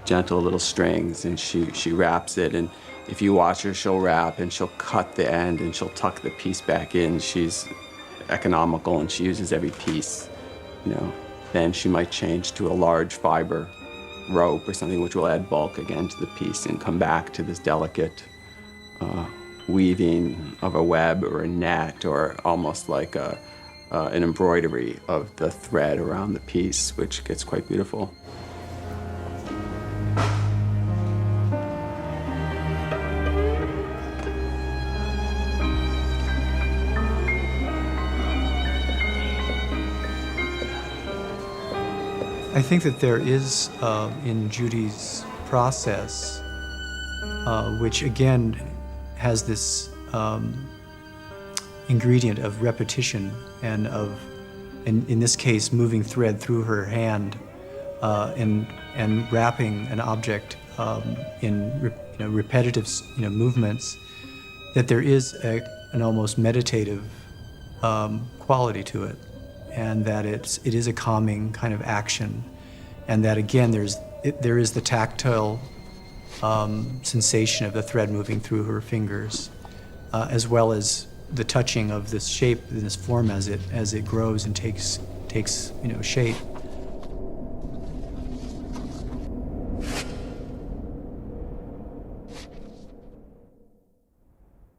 Gentle little strings, and she wraps it, and if you watch her, she'll wrap and she'll cut the end and she'll tuck the piece back in. She's economical and she uses every piece, you know. Then she might change to a large fiber rope or something which will add bulk again to the piece and come back to this delicate weaving of a web or a net, or almost like an embroidery of the thread around the piece, which gets quite beautiful. I think that there is, in Judy's process, which again has this ingredient of repetition and of, in this case, moving thread through her hand and wrapping an object in repetitive movements, that there is an almost meditative quality to it. And that it is a calming kind of action, and that again there is the tactile sensation of the thread moving through her fingers, as well as the touching of this shape, this form as it grows and takes shape.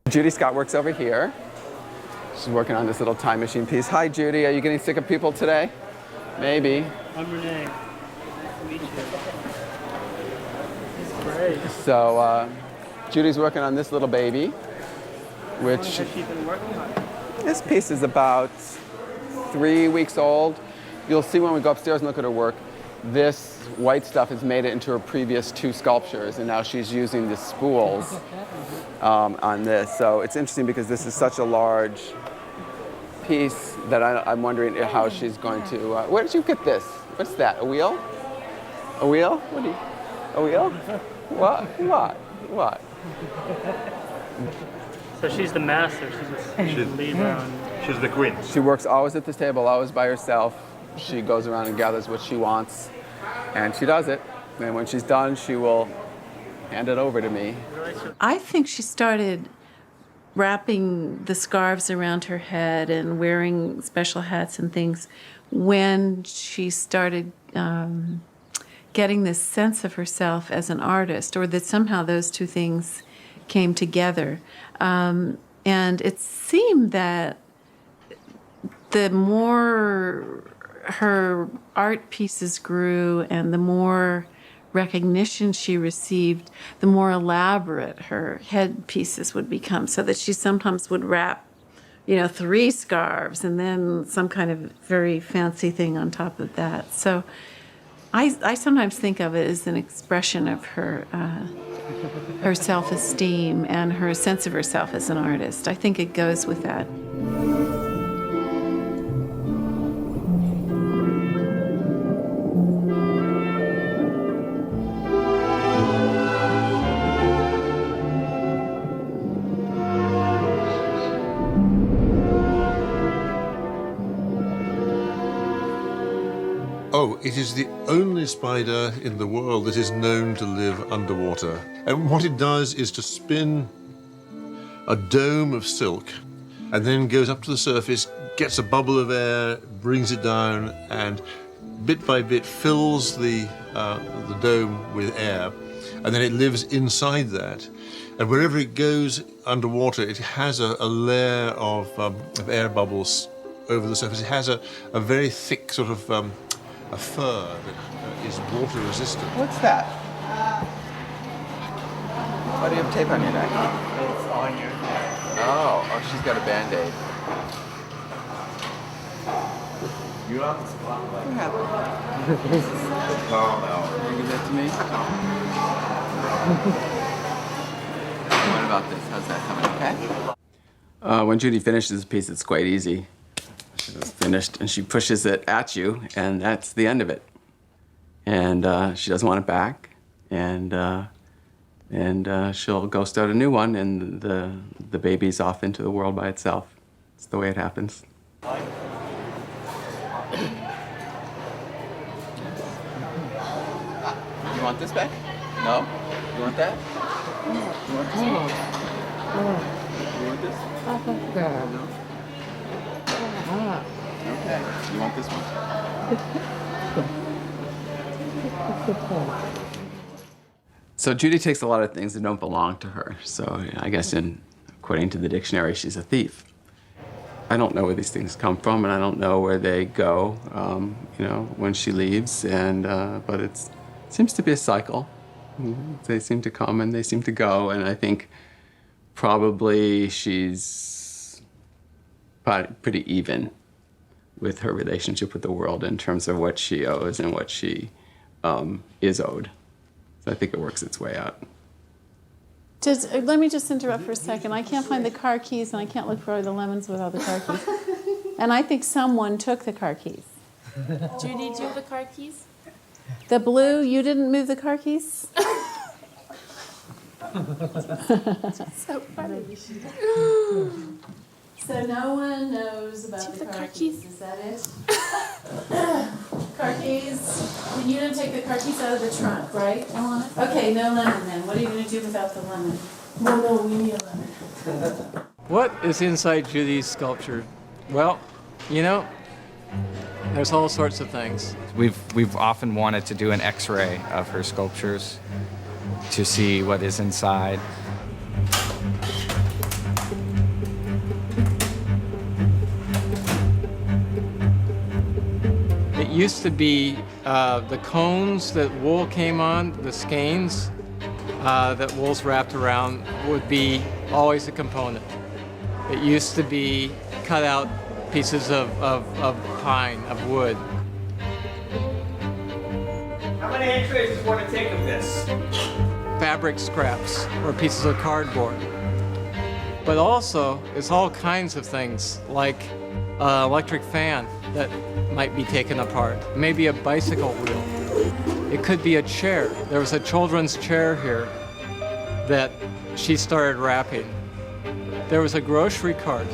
Judith Scott works over here. She's working on this little time machine piece. Hi, Judy. Are you getting sick of people today? Maybe. I'm Renee. Nice to meet you. It's great. So, Judy's working on this little baby, which... How long has she been working on it? This piece is about 3 weeks old. You'll see when we go upstairs and look at her work, this white stuff has made it into her previous 2 sculptures, and now she's using the spools on this. So it's interesting because this is such a large piece that I'm wondering how she's going to... where did you get this? What's that, a wheel? A wheel? What do you... A wheel? What? So she's the master. She's the lead around. She's the queen. She works always at this table, always by herself. She goes around and gathers what she wants, and she does it. And when she's done, she will hand it over to me. I think she started wrapping the scarves around her head and wearing special hats and things when she started getting this sense of herself as an artist, or that somehow those two things came together. And And it seemed that the more her art pieces grew and the more recognition she received, the more elaborate her head pieces would become, so that she sometimes would wrap, 3 scarves and then some kind of very fancy thing on top of that. So I sometimes think of it as an expression of her self-esteem and her sense of herself as an artist. I think it goes with that. Oh, it is the only spider in the world that is known to live underwater. And what it does is to spin a dome of silk and then goes up to the surface, gets a bubble of air, brings it down, and bit by bit fills the dome with air. And then it lives inside that. And wherever it goes underwater, it has a layer of air bubbles over the surface. It has a very thick sort of a fur that is water resistant. What's that? Why do you have tape on your neck? It's on your neck. Oh, she's got a Band-Aid. You're on the spotlight. What happened? Oh, no. Can you give that to me? What about this? How's that coming, okay? When Judy finishes a piece, it's quite easy. She's finished, and she pushes it at you, and that's the end of it. And she doesn't want it back, and she'll go start a new one, and the baby's off into the world by itself. It's the way it happens. You want this back? No? You want that? You want this? You want this? No? Okay. You want this one? So Judy takes a lot of things that don't belong to her. So I guess according to the dictionary, she's a thief. I don't know where these things come from, and I don't know where they go, when she leaves. But it seems to be a cycle. They seem to come and they seem to go, and I think probably she's pretty even with her relationship with the world in terms of what she owes and what she is owed. So I think it works its way out. Let me just interrupt for a second. I can't find the car keys, and I can't look for the lemons without the car keys. And I think someone took the car keys. Judy, do you have the car keys? The blue, you didn't move the car keys? So funny. So no one knows about the car keys. Is that it? Car keys. You didn't take the car keys out of the trunk, right? Okay, no lemon then. What are you going to do without the lemon? No, we need a lemon. What is inside Judy's sculpture? Well, there's all sorts of things. We've often wanted to do an X-ray of her sculptures to see what is inside. It used to be the cones that wool came on, the skeins that wool's wrapped around, would be always a component. It used to be cut out pieces of pine, of wood. How many X-rays does one take of this? Fabric scraps or pieces of cardboard. But also, it's all kinds of things, like an electric fan that might be taken apart, maybe a bicycle wheel. It could be a chair. There was a children's chair here that she started wrapping. There was a grocery cart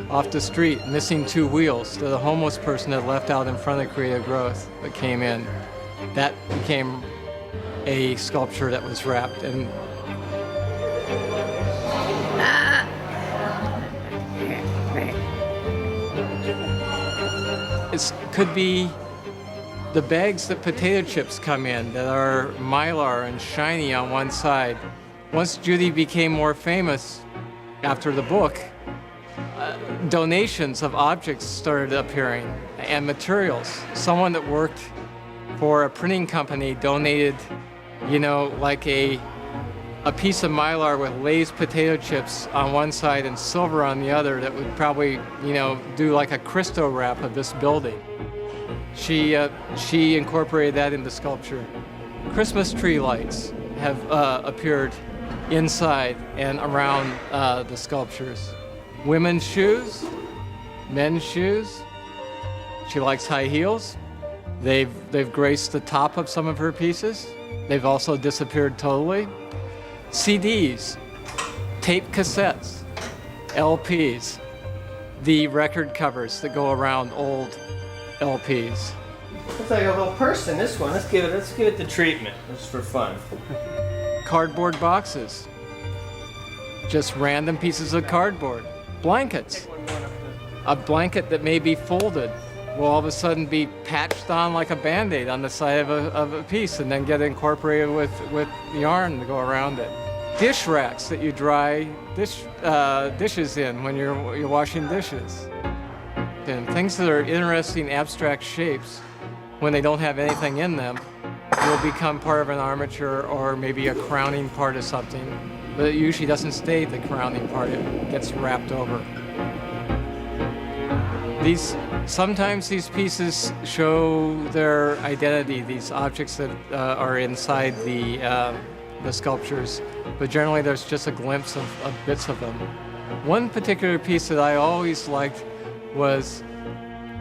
off the street, missing 2 wheels, that a homeless person had left out in front of Creative Growth that came in. That became a sculpture that was wrapped. And it could be the bags that potato chips come in that are mylar and shiny on one side. Once Judy became more famous after the book, donations of objects started appearing and materials. Someone that worked for a printing company donated, like a piece of Mylar with Lay's potato chips on one side and silver on the other that would probably, do like a Cristo wrap of this building. She incorporated that into sculpture. Christmas tree lights have appeared inside and around the sculptures. Women's shoes, men's shoes. She likes high heels. They've graced the top of some of her pieces. They've also disappeared totally. CDs, tape cassettes, LPs, the record covers that go around old LPs. Looks like a little person, this one. Let's give it the treatment, just for fun. Cardboard boxes, just random pieces of cardboard. Blankets, a blanket that may be folded will all of a sudden be patched on like a Band-Aid on the side of a piece and then get incorporated with yarn to go around it. Dish racks that you dry dishes in when you're washing dishes. And things that are interesting abstract shapes, when they don't have anything in them, will become part of an armature or maybe a crowning part of something. But it usually doesn't stay the crowning part, it gets wrapped over. Sometimes these pieces show their identity, these objects that are inside the sculptures, but generally there's just a glimpse of bits of them. One particular piece that I always liked was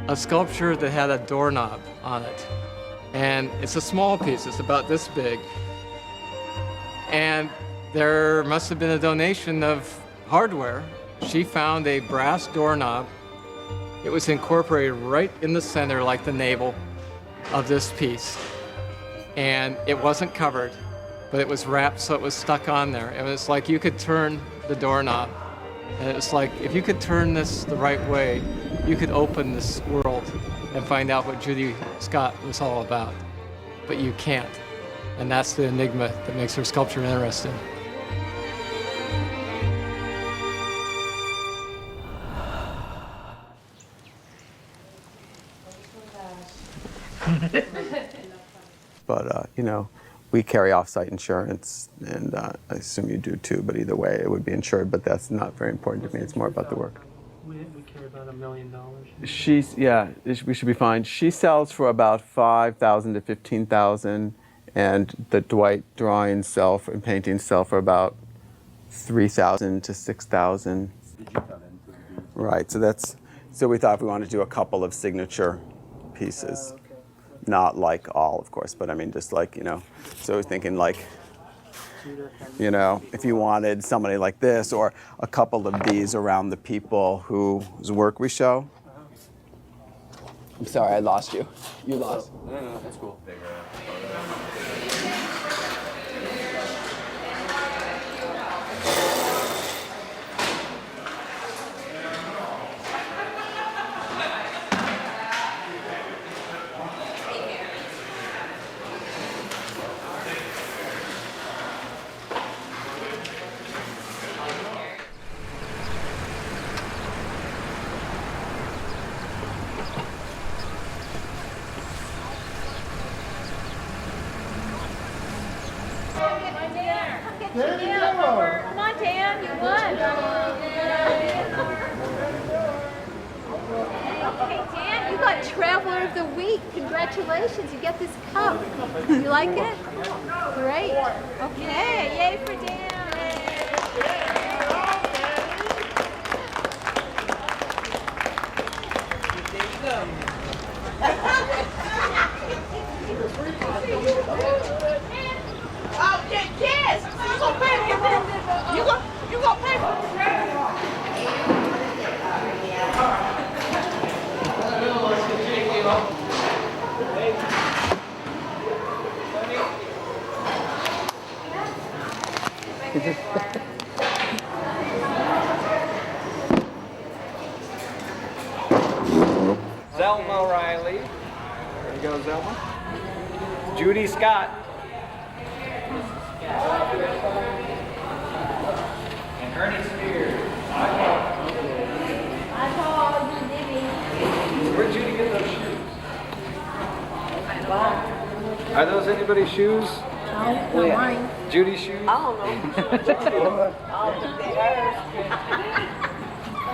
a sculpture that had a doorknob on it. And it's a small piece, it's about this big. And there must have been a donation of hardware. She found a brass doorknob. It was incorporated right in the center, like the navel of this piece. And it wasn't covered, but it was wrapped so it was stuck on there. And it's like you could turn the doorknob. And it's like, if you could turn this the right way, you could open this world and find out what Judith Scott was all about. But you can't. And that's the enigma that makes her sculpture interesting. But, we carry off-site insurance, and I assume you do too, but either way, it would be insured, but that's not very important to me. It's more about the work. We carry about $1 million. We should be fine. She sells for about $5,000 to $15,000, and the Dwight drawings sell for, and paintings sell for about $3,000 to $6,000. Right, so we thought if we wanted to do a couple of signature pieces. Not like all, of course, but I mean, just like, so I was thinking like, if you wanted somebody like this or a couple of these around the people whose work we show. I'm sorry, I lost you. You lost. No, that's cool. Come on, Tam, you won. Hey, Tam, you got Traveler of the Week. Congratulations, you get this cup. You like it? Great. Okay, yay for Dan. Oh, kids! You gonna pay for it? You gonna pay for it? Zelma Riley. There you go, Zelma. Judith Scott. And Ernest Spears. Are those anybody's shoes? No, mine. Judy's shoes? I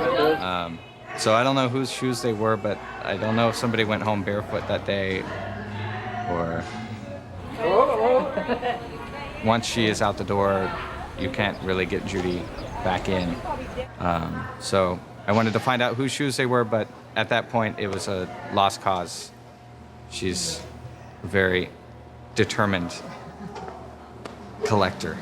don't know. So I don't know whose shoes they were, but I don't know if somebody went home barefoot that day or once she is out the door, you can't really get Judy back in. So I wanted to find out whose shoes they were, but at that point it was a lost cause. She's a very determined collector.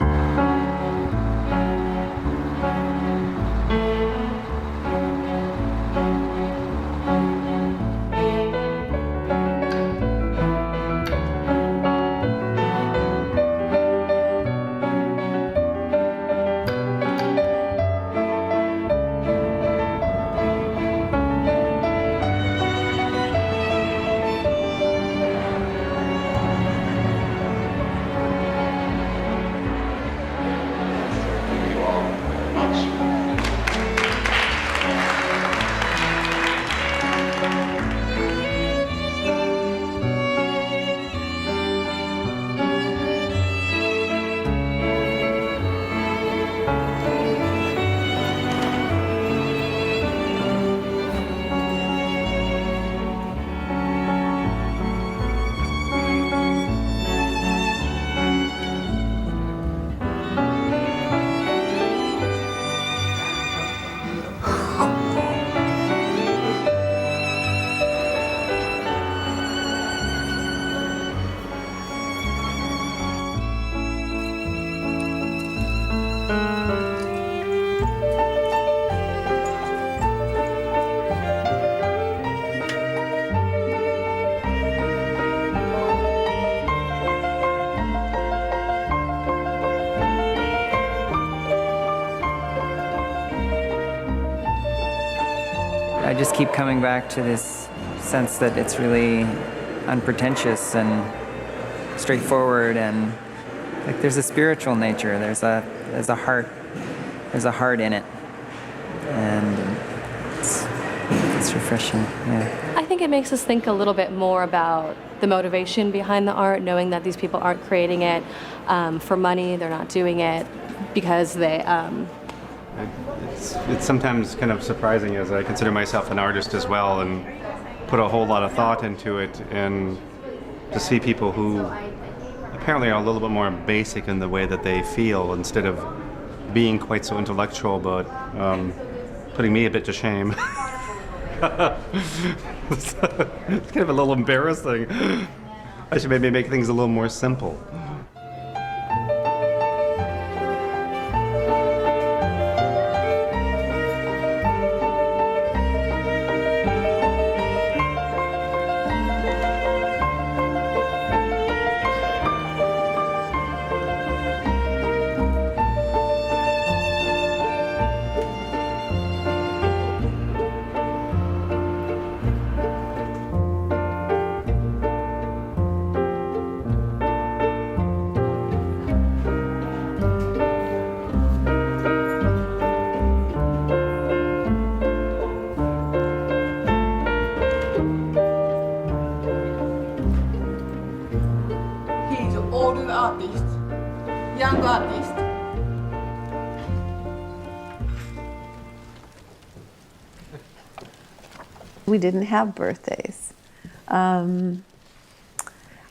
I just keep coming back to this sense that it's really unpretentious and straightforward, and like there's a spiritual nature. There's a heart in it, and it's refreshing. Yeah. I think it makes us think a little bit more about the motivation behind the art, knowing that these people aren't creating it for money. They're not doing it because they. It's sometimes kind of surprising, as I consider myself an artist as well and put a whole lot of thought into it, and to see people who apparently are a little bit more basic in the way that they feel instead of being quite so intellectual, but putting me a bit to shame. It's kind of a little embarrassing. I should maybe make things a little more simple. We didn't have birthdays. And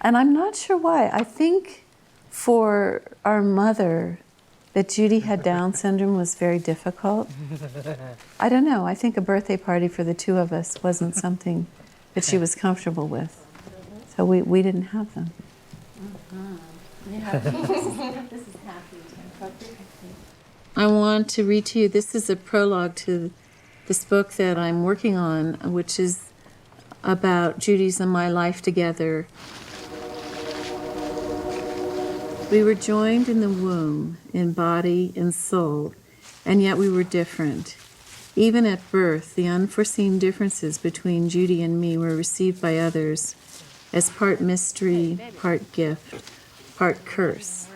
I'm not sure why. I think for our mother, that Judy had Down syndrome was very difficult. I don't know. I think a birthday party for the two of us wasn't something that she was comfortable with. So we didn't have them. This is happy. I want to read to you, this is a prologue to this book that I'm working on, which is about Judy's and my life together. We were joined in the womb, in body and soul, and yet we were different. Even at birth, the unforeseen differences between Judy and me were received by others as part mystery, part gift, part curse.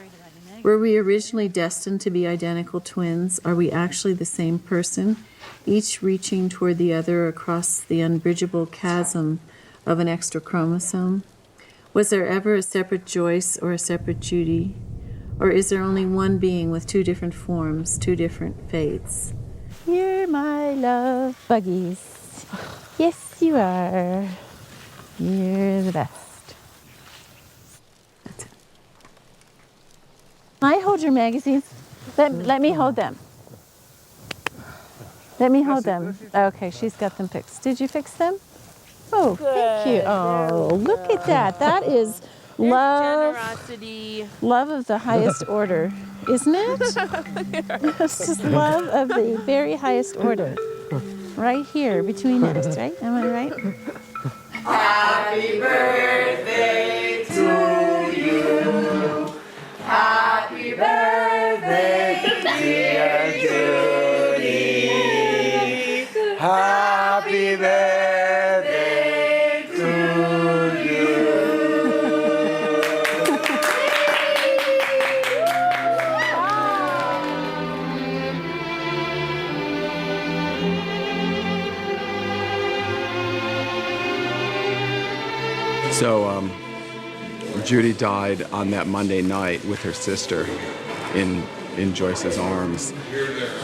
Were we originally destined to be identical twins? Are we actually the same person, each reaching toward the other across the unbridgeable chasm of an extra chromosome? Was there ever a separate Joyce or a separate Judy? Or is there only one being with two different forms, two different fates? You're my love buggies. Yes, you are. You're the best. That's it. Can I hold your magazines? Let me hold them. Let me hold them. Okay, she's got them fixed. Did you fix them? Oh, thank you. Oh, look at that. That is love. Generosity. Love of the highest order, isn't it? It's just love of the very highest order. Right here, between us, right? Am I right? Happy birthday to you. Happy birthday, dear Judy. Happy birthday to you. So, Judy died on that Monday night with her sister in Joyce's arms.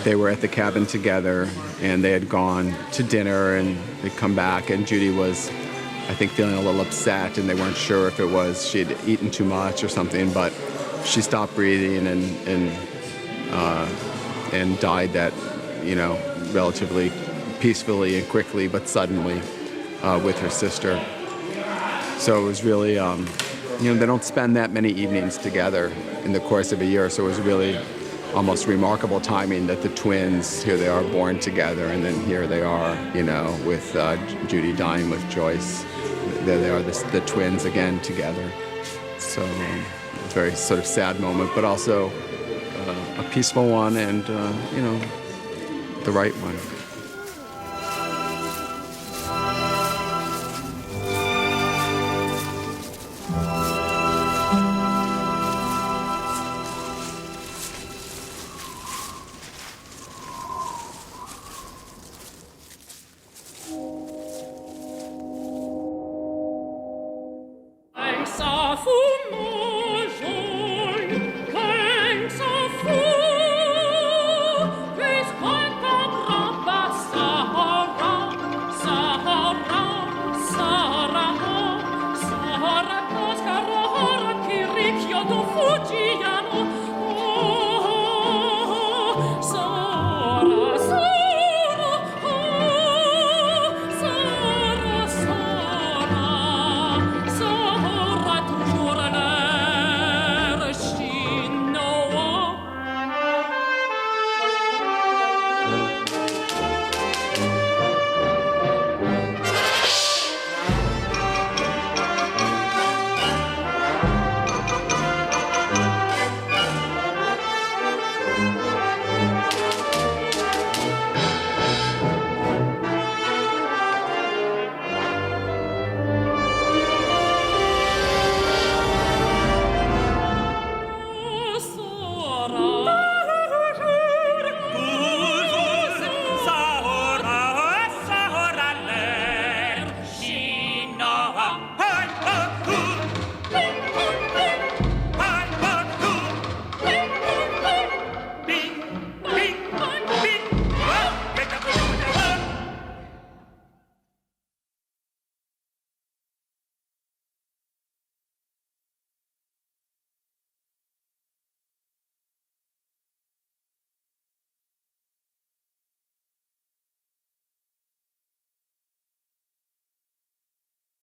They were at the cabin together, and they had gone to dinner, and they'd come back, and Judy was, I think, feeling a little upset, and they weren't sure if it was she had eaten too much or something, but she stopped breathing and died that, relatively peacefully and quickly, but suddenly with her sister. So it was really, they don't spend that many evenings together in the course of a year, so it was really almost remarkable timing that the twins, here they are born together, and then here they are, with Judy dying with Joyce. There they are, the twins again together. So a very sort of sad moment, but also a peaceful one and, the right one.